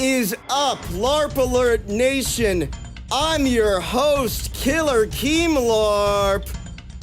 is up, LARP Alert Nation? I'm your host, Killer Keemlarp.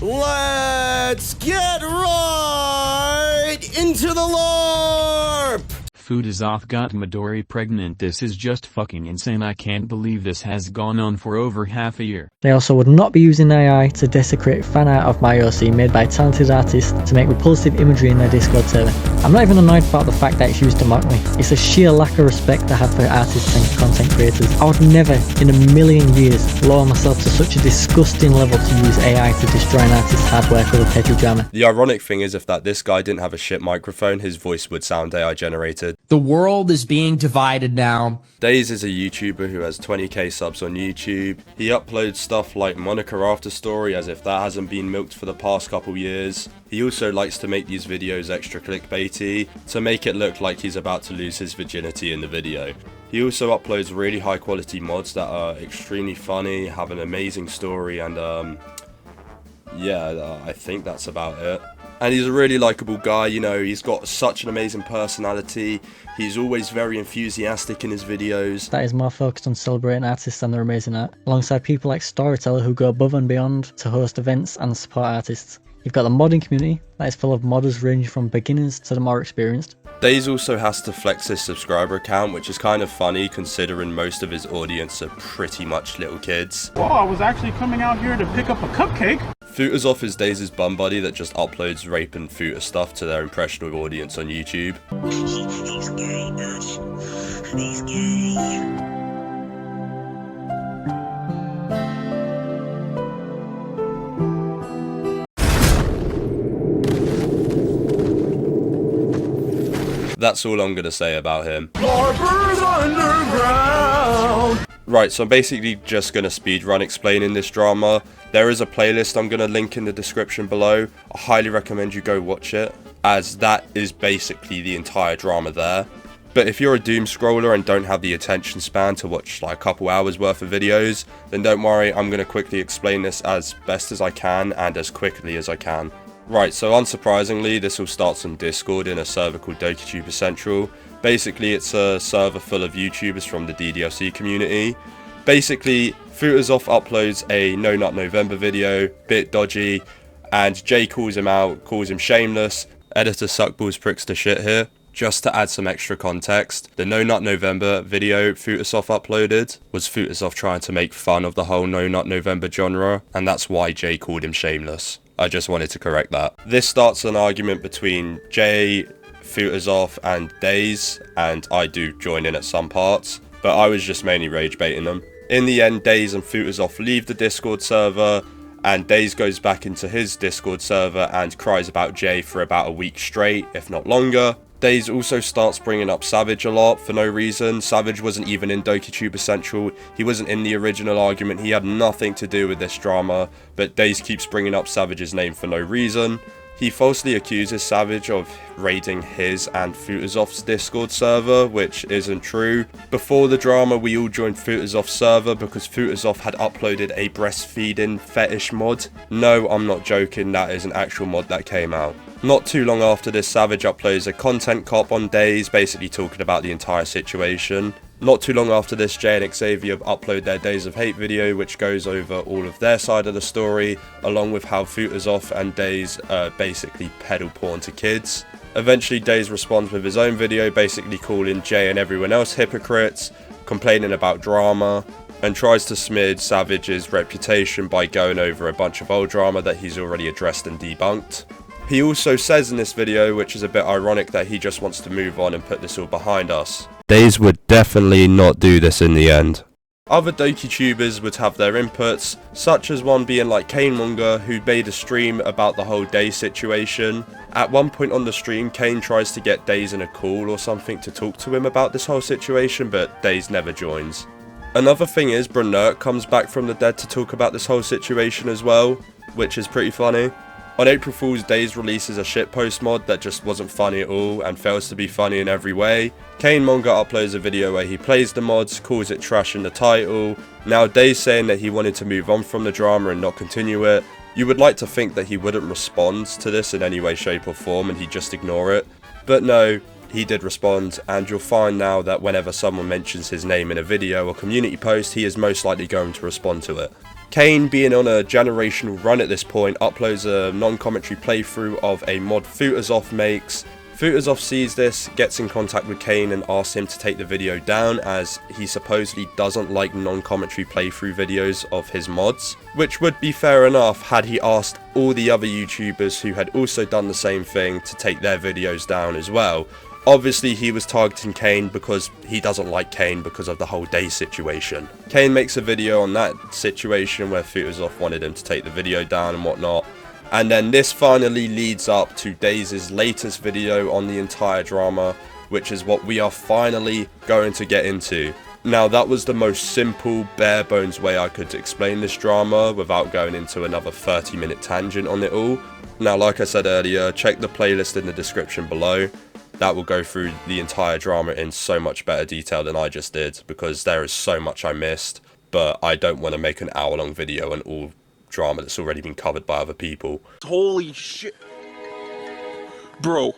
Let's get right into the LARP! TaZoth got Midori pregnant. This is just fucking insane. I can't believe this has gone on for over half a year. They also would not be using AI to desecrate fan art of my OC made by talented artists to make repulsive imagery in their Discord server. I'm not even annoyed about the fact that it's used to mock me. It's a sheer lack of respect I have for artists and content creators. I would never in a million years lower myself to such a disgusting level to use AI to destroy an artist's hard work or the petty drama. The ironic thing is, if this guy didn't have a shit microphone, his voice would sound AI generated. The world is being divided now. DaEs is a YouTuber who has 20k subs on YouTube. He uploads stuff like Monica After Story as if that hasn't been milked for the past couple years. He also likes to make these videos extra clickbaity to make it look like he's about to lose his virginity in the video. He also uploads really high quality mods that are extremely funny, have an amazing story, and I think that's about it. And he's a really likable guy, you know, he's got such an amazing personality. He's always very enthusiastic in his videos. That is more focused on celebrating artists and their amazing art, alongside people like Storyteller who go above and beyond to host events and support artists. You've got the modding community that is full of modders ranging from beginners to the more experienced. DaEs also has to flex his subscriber account, which is kind of funny considering most of his audience are pretty much little kids. Oh, I was actually coming out here to pick up a cupcake. taZoth is DaEs' bum buddy that just uploads rape and futa stuff to their impressionable audience on YouTube. He's gay, bitch. He's gay. That's all I'm gonna say about him. LARPers Underground! Right, so I'm basically just gonna speedrun explaining this drama. There is a playlist I'm gonna link in the description below. I highly recommend you go watch it, as that is basically the entire drama there. But if you're a doom scroller and don't have the attention span to watch like a couple hours worth of videos, then don't worry, I'm gonna quickly explain this as best as I can and as quickly as I can. Right, so unsurprisingly, this all starts on Discord in a server called DokuTuber Central. Basically, it's a server full of YouTubers from the DDLC community. Basically, taZoth uploads a No Nut November video, bit dodgy, and Jay calls him out, calls him shameless. Editor suckballs pricks to shit here. Just to add some extra context, the No Nut November video taZoth uploaded was taZoth trying to make fun of the whole No Nut November genre, and that's why Jay called him shameless. I just wanted to correct that. This starts an argument between Jay, taZoth, and DaEs, and I do join in at some parts, but I was just mainly rage baiting them. In the end, DaEs and taZoth leave the Discord server, and DaEs goes back into his Discord server and cries about Jay for about a week straight, if not longer. DaEs also starts bringing up Savage a lot for no reason. Savage wasn't even in DokuTuber Central, he wasn't in the original argument, he had nothing to do with this drama, but DaEs keeps bringing up Savage's name for no reason. He falsely accuses Savage of raiding his and taZoth's Discord server, which isn't true. Before the drama, we all joined taZoth's server because taZoth had uploaded a breastfeeding fetish mod. No, I'm not joking, that is an actual mod that came out. Not too long after this, Savage uploads a content cop on DaEs, basically talking about the entire situation. Not too long after this, Jay and Xavier upload their Days of Hate video, which goes over all of their side of the story, along with how taZoth and DaEs basically peddle porn to kids. Eventually, DaEs responds with his own video, basically calling Jay and everyone else hypocrites, complaining about drama, and tries to smear Savage's reputation by going over a bunch of old drama that he's already addressed and debunked. He also says in this video, which is a bit ironic, that he just wants to move on and put this all behind us. DaEs would definitely not do this in the end. Other DokuTubers would have their inputs, such as one being like Kanemonger, who made a stream about the whole DaEs situation. At one point on the stream, Kane tries to get DaEs in a call or something to talk to him about this whole situation, but DaEs never joins. Another thing is, Brunert comes back from the dead to talk about this whole situation as well, which is pretty funny. On April Fool's, DaEs releases a shitpost mod that just wasn't funny at all and fails to be funny in every way. Kanemonger uploads a video where he plays the mods, calls it trash in the title. Now DaEs saying that he wanted to move on from the drama and not continue it. You would like to think that he wouldn't respond to this in any way, shape or form and he'd just ignore it. But no, he did respond, and you'll find now that whenever someone mentions his name in a video or community post, he is most likely going to respond to it. Kane, being on a generational run at this point, uploads a non-commentary playthrough of a mod taZoth makes. taZoth sees this, gets in contact with Kane and asks him to take the video down, as he supposedly doesn't like non-commentary playthrough videos of his mods, which would be fair enough had he asked all the other YouTubers who had also done the same thing to take their videos down as well. Obviously he was targeting Kane because he doesn't like Kane because of the whole DaEs situation. Kane makes a video on that situation where taZoth wanted him to take the video down and whatnot. And then this finally leads up to DaEs' latest video on the entire drama, which is what we are finally going to get into. Now, that was the most simple, bare bones way I could explain this drama without going into another 30-minute tangent on it all. Now, like I said earlier, check the playlist in the description below. That will go through the entire drama in so much better detail than I just did, because there is so much I missed, but I don't want to make an hour-long video on all drama that's already been covered by other people. Holy shit. Bro.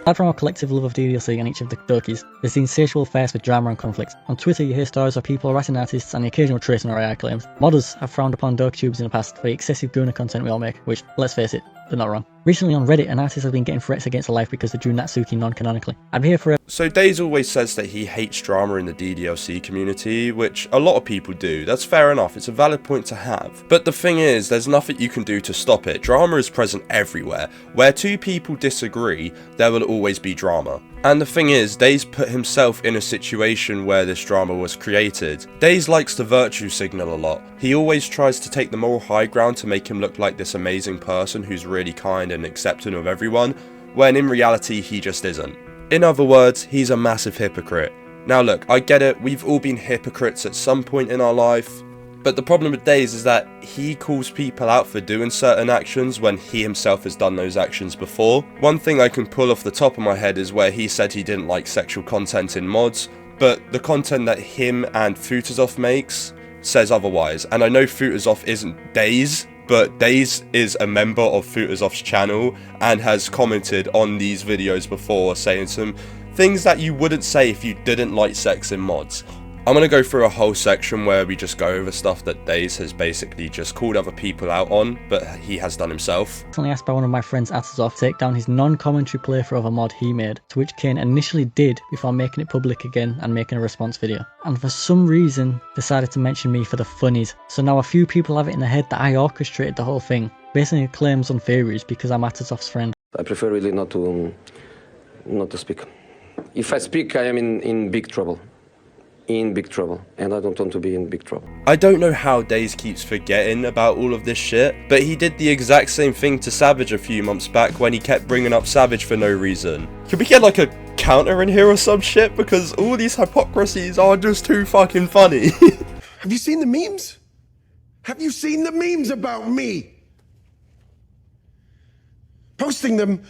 Aside from our collective love of DDLC and each of the Dokis, there's the insatiable thirst for drama and conflict. On Twitter you hear stories of people harassing artists and the occasional tracing or AI claims. Modders have frowned upon DokeTubes in the past for the excessive Guna content we all make, which, let's face it, they're not wrong. Recently on Reddit, an artist has been getting threats against her life because they drew Natsuki non-canonically. I'm here for So DaEs always says that he hates drama in the DDLC community, which a lot of people do. That's fair enough, it's a valid point to have. But the thing is, there's nothing you can do to stop it. Drama is present everywhere. Where two people disagree, there will always be drama. And the thing is, DaEs put himself in a situation where this drama was created. DaEs likes to virtue signal a lot. He always tries to take the moral high ground to make him look like this amazing person who's really kind and accepting of everyone, when in reality he just isn't. In other words, he's a massive hypocrite. Now look, I get it, we've all been hypocrites at some point in our life, but the problem with DaEs is that he calls people out for doing certain actions when he himself has done those actions before. One thing I can pull off the top of my head is where he said he didn't like sexual content in mods, but the content that him and taZoth makes says otherwise. And I know taZoth isn't DaEs, but DaEs is a member of taZoth's channel and has commented on these videos before, saying some things that you wouldn't say if you didn't like sex in mods. I'm going to go through a whole section where we just go over stuff that DaEs has basically just called other people out on, but he has done himself. recently asked by one of my friends at taZoth to take down his non-commentary playthrough of a mod he made, to which Kane initially did before making it public again and making a response video. And for some reason decided to mention me for the funnies. So now a few people have it in their head that I orchestrated the whole thing, basing claims on theories because I'm at taZoth's friend. I prefer really not to speak. If I speak, I am in big trouble. In big trouble, and I don't want to be in big trouble. I don't know how DaEs keeps forgetting about all of this shit, but he did the exact same thing to Savage a few months back when he kept bringing up Savage for no reason. Can we get like a counter in here or some shit, because all these hypocrisies are just too fucking funny. Have you seen the memes? Have you seen the memes about me? Posting them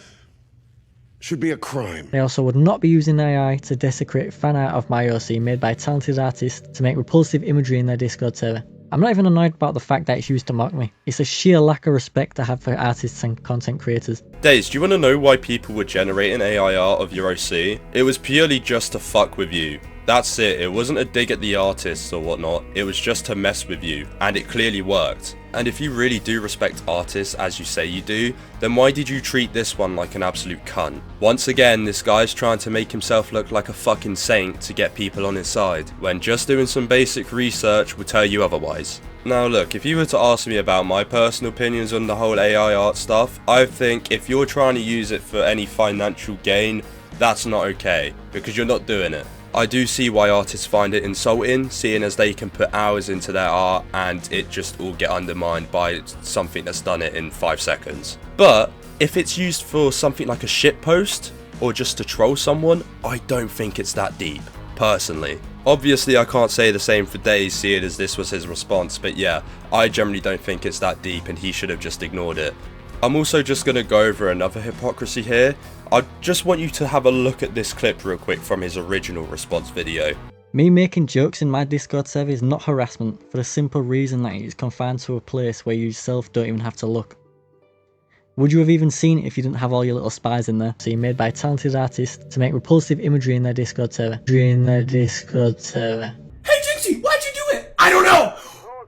should be a crime. They also would not be using AI to desecrate fan art of my OC made by talented artists to make repulsive imagery in their Discord server. I'm not even annoyed about the fact that it's used to mock me. It's a sheer lack of respect I have for artists and content creators. DaEs, do you want to know why people were generating AI art of your OC? It was purely just to fuck with you. That's it, it wasn't a dig at the artists or whatnot, it was just to mess with you, and it clearly worked. And if you really do respect artists as you say you do, then why did you treat this one like an absolute cunt? Once again, this guy's trying to make himself look like a fucking saint to get people on his side, when just doing some basic research will tell you otherwise. Now look, if you were to ask me about my personal opinions on the whole AI art stuff, I think if you're trying to use it for any financial gain, that's not okay, because you're not doing it. I do see why artists find it insulting, seeing as they can put hours into their art and it just all get undermined by something that's done it in 5 seconds. But if it's used for something like a shitpost or just to troll someone, I don't think it's that deep, personally. Obviously I can't say the same for DaEs, seeing as this was his response, but yeah, I generally don't think it's that deep and he should have just ignored it. I'm also just going to go over another hypocrisy here. I just want you to have a look at this clip real quick from his original response video. Me making jokes in my Discord server is not harassment, for the simple reason that it is confined to a place where you yourself don't even have to look. Would you have even seen it if you didn't have all your little spies in there? So made by talented artists to make repulsive imagery in their Discord server. Hey, Jinxie, why'd you do it? I don't know!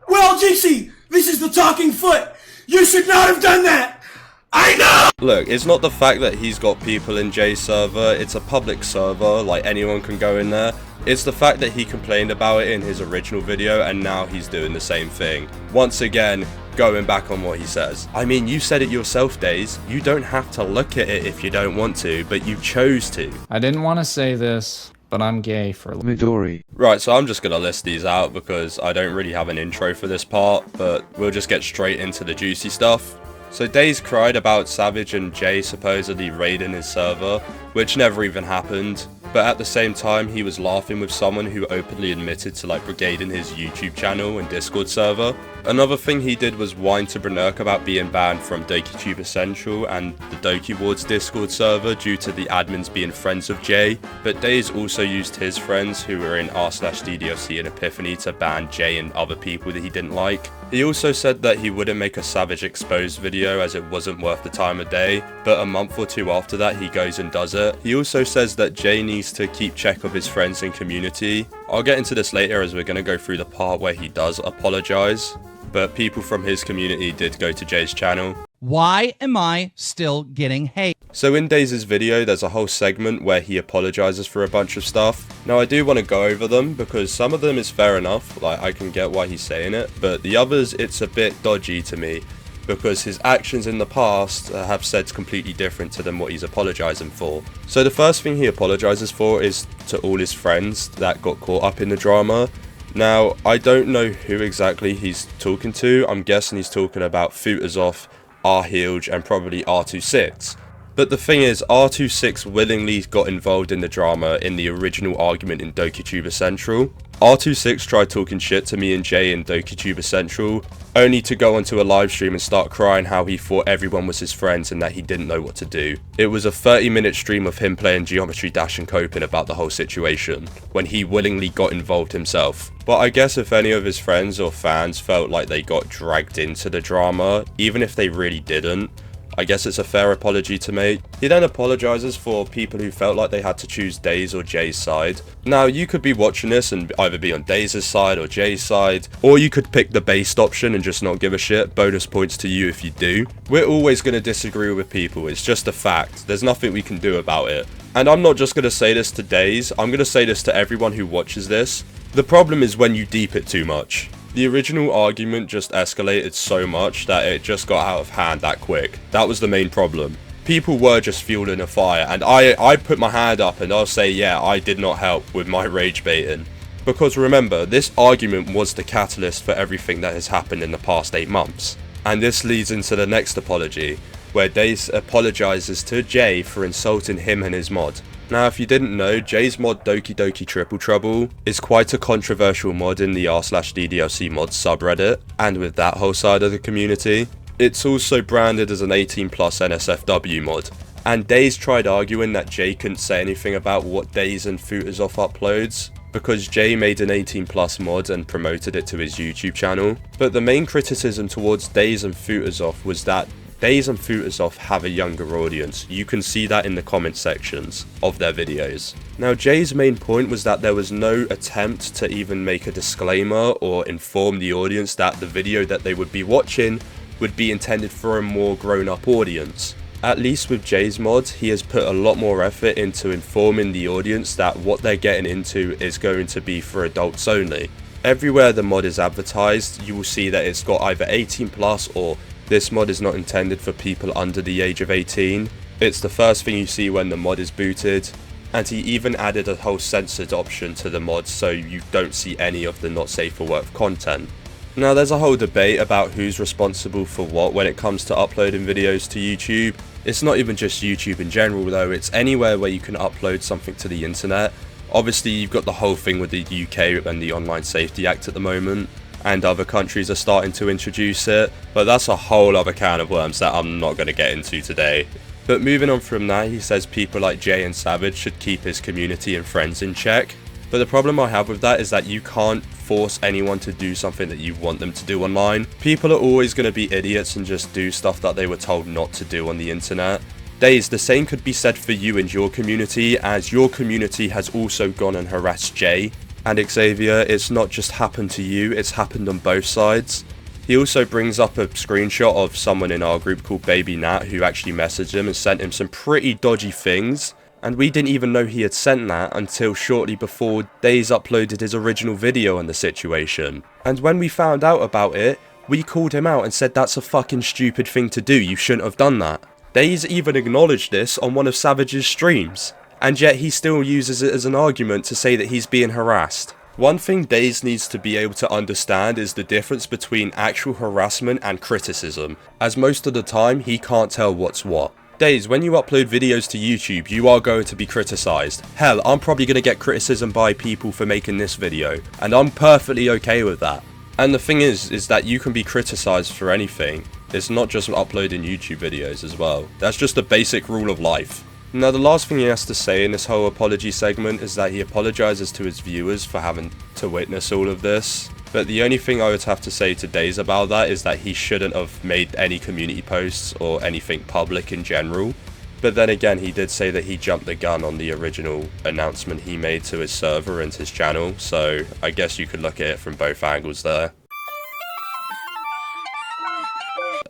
Well, JC, this is the talking foot! You should not have done that! I know! Look, it's not the fact that he's got people in Jay's server, it's a public server, like anyone can go in there. It's the fact that he complained about it in his original video and now he's doing the same thing. Once again, going back on what he says. I mean, you said it yourself, DaEs. You don't have to look at it if you don't want to, but you chose to. I didn't want to say this, but I'm gay for Midori. Right, so I'm just gonna list these out because I don't really have an intro for this part, but we'll just get straight into the juicy stuff. So DaEs cried about Savage and Jay supposedly raiding his server, which never even happened. But at the same time, he was laughing with someone who openly admitted to like brigading his YouTube channel and Discord server. Another thing he did was whine to Brunurk about being banned from DokiTuber Central and the Doki Ward's Discord server due to the admins being friends of Jay. But DaEs also used his friends who were in r/DDLC and Epiphany to ban Jay and other people that he didn't like. He also said that he wouldn't make a Savage exposed video as it wasn't worth the time of day, but a month or two after that he goes and does it. He also says that Jay needs to keep check of his friends and community. I'll get into this later as we're going to go through the part where he does apologise, but people from his community did go to Jay's channel. Why am I still getting hate? So in DaEs' video there's a whole segment where he apologises for a bunch of stuff. Now I do want to go over them because some of them is fair enough, like I can get why he's saying it, but the others it's a bit dodgy to me because his actions in the past have said completely different to than what he's apologising for. So the first thing he apologises for is to all his friends that got caught up in the drama. Now I don't know who exactly he's talking to. I'm guessing he's talking about taZoth, R-Healed and probably R26. But the thing is, R26 willingly got involved in the drama in the original argument in DokiTuber Central. R26 tried talking shit to me and Jay in DokiTuber Central, only to go onto a live stream and start crying how he thought everyone was his friends and that he didn't know what to do. It was a 30-minute stream of him playing Geometry Dash and coping about the whole situation, when he willingly got involved himself. But I guess if any of his friends or fans felt like they got dragged into the drama, even if they really didn't, I guess it's a fair apology to make. He then apologises for people who felt like they had to choose DaEs or Jay's side. Now you could be watching this and either be on DaEs' side or Jay's side, or you could pick the based option and just not give a shit. Bonus points to you if you do. We're always going to disagree with people, it's just a fact. There's nothing we can do about it. And I'm not just going to say this to DaEs, I'm going to say this to everyone who watches this. The problem is when you deep it too much. The original argument just escalated so much that it just got out of hand that quick. That was the main problem. People were just fueling a fire, and I put my hand up and I'll say, yeah, I did not help with my rage baiting. Because remember, this argument was the catalyst for everything that has happened in the past 8 months. And this leads into the next apology, where DaEs apologises to Jay for insulting him and his mod. Now if you didn't know, Jay's mod Doki Doki Triple Trouble is quite a controversial mod in the r/DDLC mods subreddit, and with that whole side of the community. It's also branded as an 18+ NSFW mod, and DaEs tried arguing that Jay couldn't say anything about what DaEs and taZoth uploads, because Jay made an 18+ mod and promoted it to his YouTube channel. But the main criticism towards DaEs and taZoth was that DaEs and taZoth have a younger audience. You can see that in the comment sections of their videos. Now Jay's main point was that there was no attempt to even make a disclaimer or inform the audience that the video that they would be watching would be intended for a more grown-up audience. At least with Jay's mod, he has put a lot more effort into informing the audience that what they're getting into is going to be for adults only. Everywhere the mod is advertised, you will see that it's got either 18+ or this mod is not intended for people under the age of 18. It's the first thing you see when the mod is booted, and he even added a whole censored option to the mod so you don't see any of the not safe for work content. Now there's a whole debate about who's responsible for what when it comes to uploading videos to YouTube. It's not even just YouTube in general though, it's anywhere where you can upload something to the internet. Obviously you've got the whole thing with the UK and the Online Safety Act at the moment, and other countries are starting to introduce it, but that's a whole other can of worms that I'm not going to get into today. But moving on from that, he says people like Jay and Savage should keep his community and friends in check. But the problem I have with that is that you can't force anyone to do something that you want them to do online. People are always going to be idiots and just do stuff that they were told not to do on the internet. DaEs, the same could be said for you and your community, as your community has also gone and harassed Jay and Xavier. It's not just happened to you, it's happened on both sides. He also brings up a screenshot of someone in our group called Baby Nat who actually messaged him and sent him some pretty dodgy things, and we didn't even know he had sent that until shortly before DaEs uploaded his original video on the situation. And when we found out about it, we called him out and said that's a fucking stupid thing to do, you shouldn't have done that. DaEs even acknowledged this on one of Savage's streams, and yet he still uses it as an argument to say that he's being harassed. One thing DaEs needs to be able to understand is the difference between actual harassment and criticism, as most of the time he can't tell what's what. DaEs, when you upload videos to YouTube, you are going to be criticised. Hell, I'm probably going to get criticism by people for making this video, and I'm perfectly okay with that. And the thing is that you can be criticised for anything. It's not just uploading YouTube videos as well. That's just a basic rule of life. Now, the last thing he has to say in this whole apology segment is that he apologises to his viewers for having to witness all of this. But the only thing I would have to say to DaEs about that is that he shouldn't have made any community posts or anything public in general. But then again, he did say that he jumped the gun on the original announcement he made to his server and his channel, so I guess you could look at it from both angles there.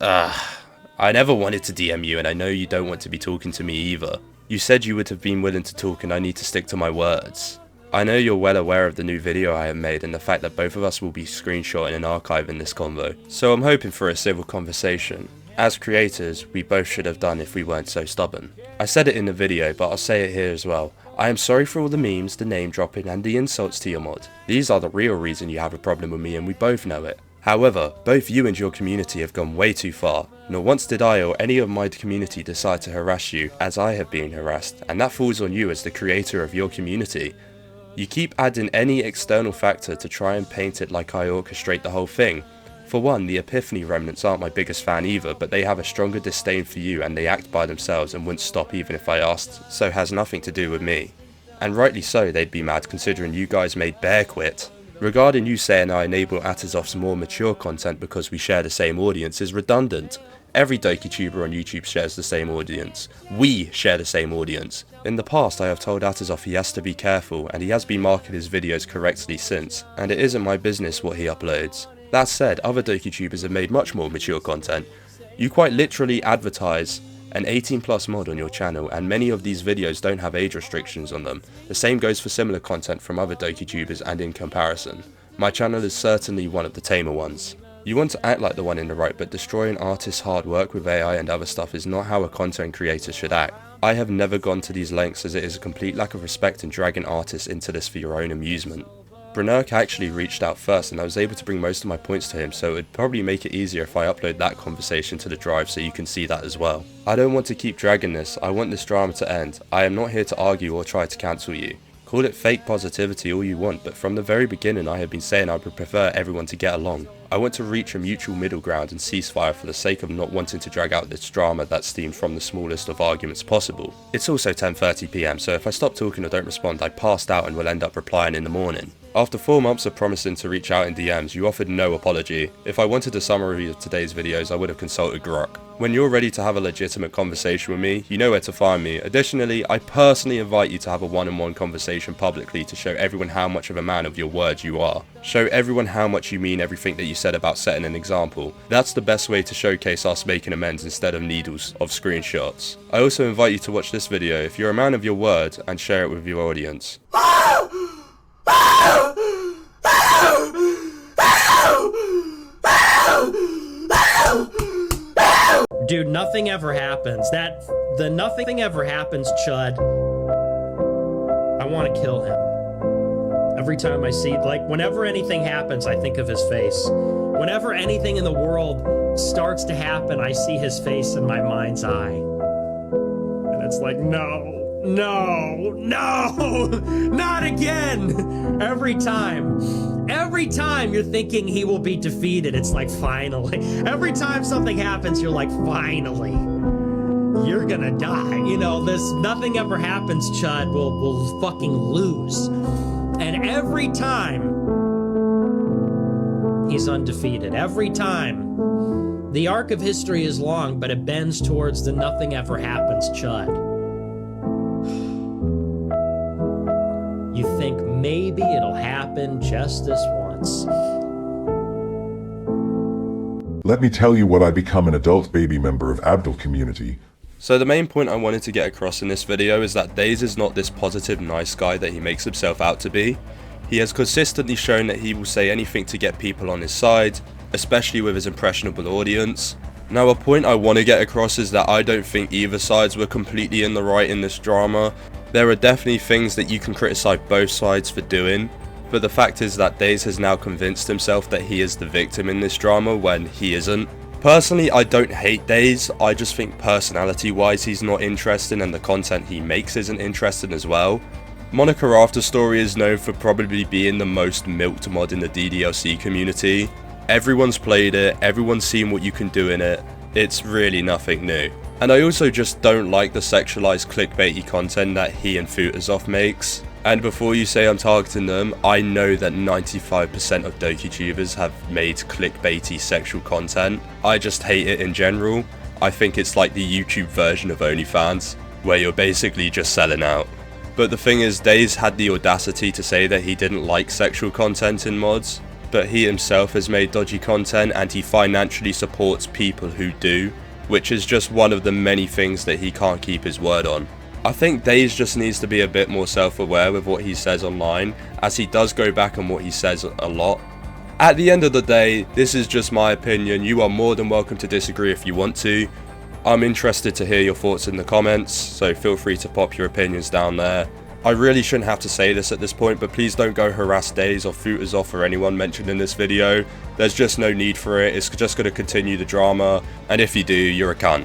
I never wanted to DM you, and I know you don't want to be talking to me either. You said you would have been willing to talk, and I need to stick to my words. I know you're well aware of the new video I have made and the fact that both of us will be screenshotting and archiving this convo, so I'm hoping for a civil conversation. As creators, we both should have done if we weren't so stubborn. I said it in the video, but I'll say it here as well. I am sorry for all the memes, the name dropping, and the insults to your mod. These are the real reason you have a problem with me, and we both know it. However, both you and your community have gone way too far. Not once did I or any of my community decide to harass you as I have been harassed, and that falls on you as the creator of your community. You keep adding any external factor to try and paint it like I orchestrate the whole thing. For one, the Epiphany remnants aren't my biggest fan either, but they have a stronger disdain for you and they act by themselves and wouldn't stop even if I asked, so has nothing to do with me. And rightly so, they'd be mad considering you guys made Bear quit. Regarding you saying I enable taZoth's more mature content because we share the same audience is redundant. Every DokuTuber on YouTube shares the same audience. We share the same audience. In the past I have told taZoth he has to be careful, and he has been marking his videos correctly since, and it isn't my business what he uploads. That said, other DokuTubers have made much more mature content. You quite literally advertise an 18+ mod on your channel, and many of these videos don't have age restrictions on them. The same goes for similar content from other DokuTubers, and in comparison, my channel is certainly one of the tamer ones. You want to act like the one in the right, but destroying artists' hard work with AI and other stuff is not how a content creator should act. I have never gone to these lengths as it is a complete lack of respect in dragging artists into this for your own amusement. Brunnerk actually reached out first, and I was able to bring most of my points to him, so it would probably make it easier if I upload that conversation to the drive so you can see that as well. I don't want to keep dragging this, I want this drama to end. I am not here to argue or try to cancel you. Call it fake positivity all you want, but from the very beginning I have been saying I would prefer everyone to get along. I want to reach a mutual middle ground and ceasefire for the sake of not wanting to drag out this drama that stemmed from the smallest of arguments possible. It's also 10:30 PM, so if I stop talking or don't respond, I passed out and will end up replying in the morning. After 4 months of promising to reach out in DMs, you offered no apology. If I wanted a summary of today's videos, I would have consulted Grok. When you're ready to have a legitimate conversation with me, you know where to find me. Additionally, I personally invite you to have a one-on-one conversation publicly to show everyone how much of a man of your word you are. Show everyone how much you mean everything that you said about setting an example. That's the best way to showcase us making amends instead of needles of screenshots. I also invite you to watch this video if you're a man of your word and share it with your audience. Dude, nothing ever happens. The nothing ever happens, Chud. I want to kill him. Every time I see, like, whenever anything happens, I think of his face. Whenever anything in the world starts to happen, I see his face in my mind's eye. And it's like, no, no, no, not again. Every time you're thinking he will be defeated, it's like, finally. Every time something happens, you're like, finally. You're gonna die. You know, this nothing ever happens, Chud, will fucking lose. And every time he's undefeated. Every time. The arc of history is long, but it bends towards the nothing ever happens chud. You think maybe it'll happen just this once. Let me tell you what I become an adult baby member of Abdul Community. So the main point I wanted to get across in this video is that DaEs is not this positive nice guy that he makes himself out to be. He has consistently shown that he will say anything to get people on his side, especially with his impressionable audience. Now a point I want to get across is that I don't think either sides were completely in the right in this drama. There are definitely things that you can criticize both sides for doing, but the fact is that DaEs has now convinced himself that he is the victim in this drama when he isn't. Personally, I don't hate DaEs, I just think personality wise he's not interesting and the content he makes isn't interesting as well. Monica After Story is known for probably being the most milked mod in the DDLC community. Everyone's played it, everyone's seen what you can do in it, it's really nothing new. And I also just don't like the sexualized clickbaity content that he and taZoth makes. And before you say I'm targeting them, I know that 95% of DokuTubers have made clickbaity sexual content. I just hate it in general. I think it's like the YouTube version of OnlyFans, where you're basically just selling out. But the thing is, DaEs had the audacity to say that he didn't like sexual content in mods, but he himself has made dodgy content and he financially supports people who do, which is just one of the many things that he can't keep his word on. I think DaEs just needs to be a bit more self-aware with what he says online, as he does go back on what he says a lot. At the end of the day, this is just my opinion. You are more than welcome to disagree if you want to. I'm interested to hear your thoughts in the comments, so feel free to pop your opinions down there. I really shouldn't have to say this at this point, but please don't go harass DaEs or taZoth or anyone mentioned in this video. There's just no need for it, it's just going to continue the drama, and if you do, you're a cunt.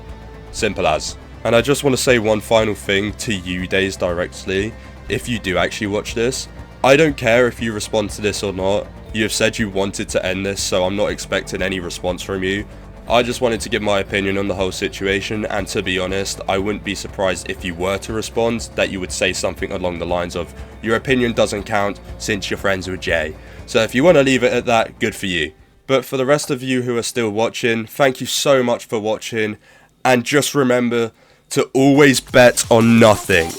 Simple as. And I just want to say one final thing to you DaEs directly, if you do actually watch this. I don't care if you respond to this or not, you have said you wanted to end this, so I'm not expecting any response from you. I just wanted to give my opinion on the whole situation, and to be honest, I wouldn't be surprised if you were to respond, that you would say something along the lines of, your opinion doesn't count since you're friends with Jay. So if you want to leave it at that, good for you. But for the rest of you who are still watching, thank you so much for watching, and just remember to always bet on nothing.